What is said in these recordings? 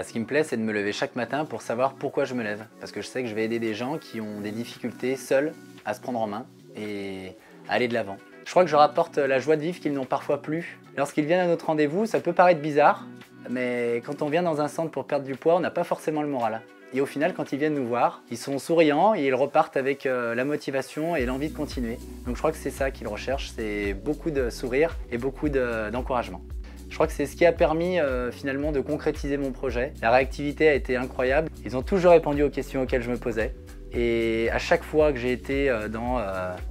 Ce qui me plaît, c'est de me lever chaque matin pour savoir pourquoi je me lève. Parce que je sais que je vais aider des gens qui ont des difficultés seuls à se prendre en main et à aller de l'avant. Je crois que je leur apporte la joie de vivre qu'ils n'ont parfois plus. Lorsqu'ils viennent à notre rendez-vous, ça peut paraître bizarre, mais quand on vient dans un centre pour perdre du poids, on n'a pas forcément le moral. Et au final, quand ils viennent nous voir, ils sont souriants et ils repartent avec la motivation et l'envie de continuer. Donc je crois que c'est ça qu'ils recherchent, c'est beaucoup de sourire et beaucoup d'encouragement. Je crois que c'est ce qui a permis finalement de concrétiser mon projet. La réactivité a été incroyable. Ils ont toujours répondu aux questions auxquelles je me posais. Et à chaque fois que j'ai été dans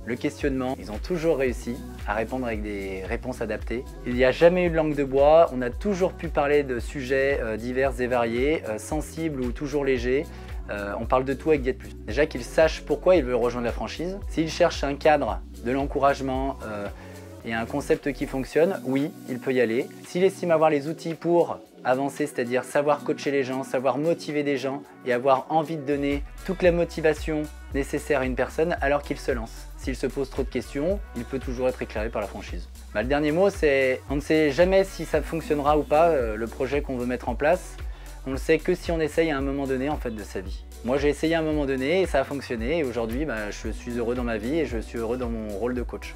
le questionnement, ils ont toujours réussi à répondre avec des réponses adaptées. Il n'y a jamais eu de langue de bois, on a toujours pu parler de sujets divers et variés, sensibles ou toujours légers. On parle de tout avec Diète Plus. Déjà qu'ils sachent pourquoi ils veulent rejoindre la franchise. S'ils cherchent un cadre, de l'encouragement et un concept qui fonctionne, oui, il peut y aller. S'il estime avoir les outils pour avancer, c'est-à-dire savoir coacher les gens, savoir motiver des gens et avoir envie de donner toute la motivation nécessaire à une personne, alors qu'il se lance. S'il se pose trop de questions, il peut toujours être éclairé par la franchise. Le dernier mot, c'est on ne sait jamais si ça fonctionnera ou pas, le projet qu'on veut mettre en place. On le sait que si on essaye à un moment donné en fait, de sa vie. Moi j'ai essayé à un moment donné et ça a fonctionné et aujourd'hui je suis heureux dans ma vie et je suis heureux dans mon rôle de coach.